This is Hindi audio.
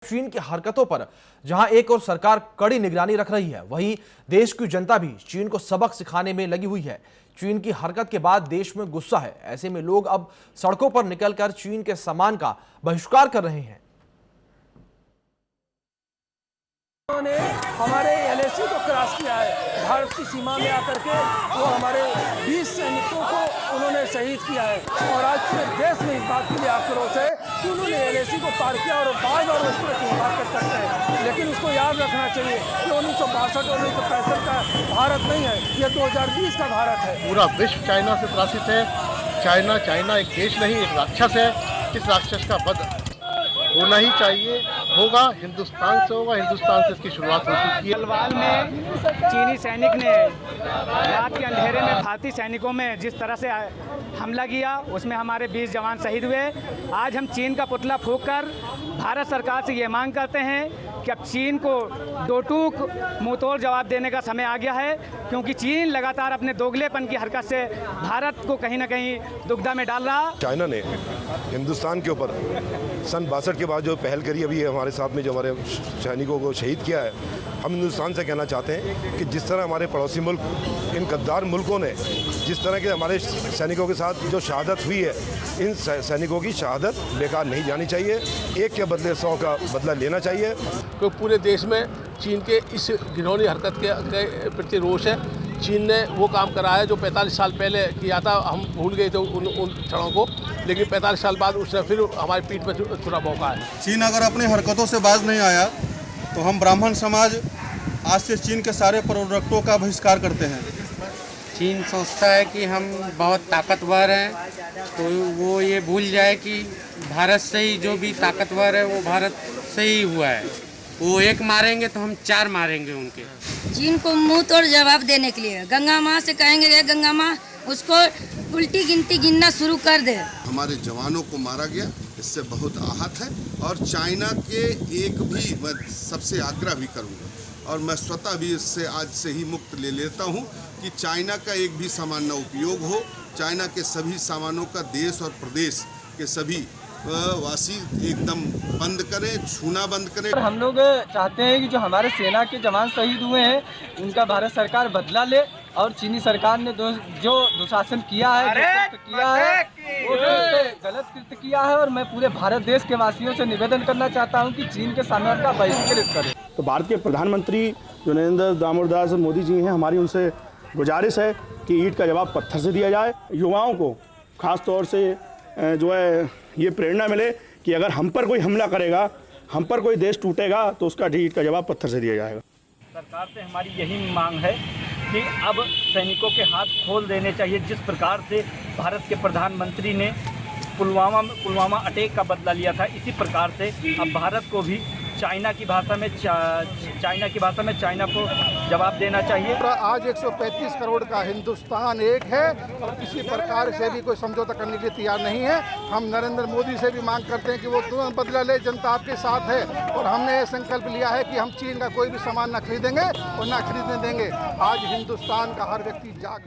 चीन की हरकतों पर जहां एक और सरकार कड़ी निगरानी रख रही है, वहीं देश की जनता भी चीन को सबक सिखाने में लगी हुई है। चीन की हरकत के बाद देश में गुस्सा है। ऐसे में लोग अब सड़कों पर निकलकर चीन के सामान का बहिष्कार कर रहे हैं। उन्होंने हमारे एलएसी को क्रॉस किया है, भारत की सीमा में आकर के वो हमारे 20 सैनिकों को उन्होंने शहीद किया है। और आज पूरे देश में इस बात के लिए आक्रोश है कि उन्होंने एलएसी को पार किया और बार बार उस पर हिफाजत करते हैं। लेकिन उसको याद रखना चाहिए कि 1962 और 1965 का भारत नहीं है, ये 2020 का भारत है। पूरा विश्व चाइना से त्रासित है। चाइना एक देश नहीं, एक राक्षस है। इस राक्षस का वध होना ही चाहिए, होगा, हिंदुस्तान से होगा। हिंदुस्तान से इसकी शुरुआत हो चुकी है। गलवान में चीनी सैनिक ने रात के अंधेरे में भारतीय सैनिकों में जिस तरह से हमला किया, उसमें हमारे 20 जवान शहीद हुए। आज हम चीन का पुतला फूंक कर भारत सरकार से ये मांग करते हैं कि अब चीन को दो टूक मुंहतोड़ जवाब देने का समय आ गया है, क्योंकि चीन लगातार अपने दोगलेपन की हरकत से भारत को कहीं ना कहीं दुविधा में डाल रहा। चाइना ने हिंदुस्तान के ऊपर सन 62 के बाद जो पहल करी, अभी हमारे साथ में जो हमारे सैनिकों को शहीद किया है, हम हिंदुस्तान से कहना चाहते हैं कि जिस तरह हमारे पड़ोसी मुल्क, इन गद्दार मुल्कों ने जिस तरह के हमारे सैनिकों के साथ जो शहादत हुई है, इन सैनिकों की शहादत बेकार नहीं जानी चाहिए। एक के बदले 100 का बदला लेना चाहिए। तो पूरे देश में चीन के इस घिनौनी हरकत के प्रति रोष है। चीन ने वो काम करा है जो 45 साल पहले किया था। हम भूल गए थे उन क्षणों को, लेकिन 45 साल बाद उसने फिर हमारी पीठ में छुरा भौंका है। चीन अगर अपनी हरकतों से बाज नहीं आया तो हम ब्राह्मण समाज आज से चीन के सारे प्रोडक्टों का बहिष्कार करते हैं। चीन सोचता है कि हम बहुत ताकतवर हैं, तो वो ये भूल जाए कि भारत से ही जो भी ताकतवर है वो भारत से ही हुआ है। वो एक मारेंगे तो हम 4 मारेंगे उनके। चीन को मुंह तोड़ जवाब देने के लिए गंगा माँ से कहेंगे, गंगा माँ उसको उल्टी गिनती गिनना शुरू कर दे। हमारे जवानों को मारा गया, इससे बहुत आहत है। और चाइना के एक भी, मैं सबसे आग्रह भी करूँगा और मैं स्वतः भी इससे आज से ही मुक्त ले लेता हूँ कि चाइना का एक भी सामान न उपयोग हो। चाइना के सभी सामानों का देश और प्रदेश के सभी वासी एकदम बंद करें, छूना बंद करें। हम लोग चाहते हैं कि जो हमारे सेना के जवान शहीद हुए हैं, उनका भारत सरकार बदला ले और चीनी सरकार ने जो दुशासन किया है, वो गलत कृत्य किया है। और मैं पूरे भारत देश के वासियों से निवेदन करना चाहता हूं कि चीन के सामान का बहिष्कृत करें। तो भारत के प्रधानमंत्री जो नरेंद्र दामोदर मोदी जी हैं, हमारी उनसे गुजारिश है कि ईंट का जवाब पत्थर से दिया जाए। युवाओं को खास तौर से जो है ये प्रेरणा मिले कि अगर हम पर कोई हमला करेगा, हम पर कोई देश टूटेगा, तो उसका ईंट का जवाब पत्थर से दिया जाएगा। सरकार से हमारी यही मांग है कि अब सैनिकों के हाथ खोल देने चाहिए। जिस प्रकार से भारत के प्रधानमंत्री ने पुलवामा अटैक का बदला लिया था, इसी प्रकार से अब भारत को भी चाइना की भाषा में चाइना को जवाब देना चाहिए। आज 135 करोड़ का हिंदुस्तान एक है और किसी प्रकार से भी कोई समझौता करने के लिए तैयार नहीं है। हम नरेंद्र मोदी से भी मांग करते हैं कि वो तुरंत बदला ले। जनता आपके साथ है और हमने ये संकल्प लिया है कि हम चीन का कोई भी सामान न खरीदेंगे और न खरीदने देंगे। आज हिंदुस्तान का हर व्यक्ति जाग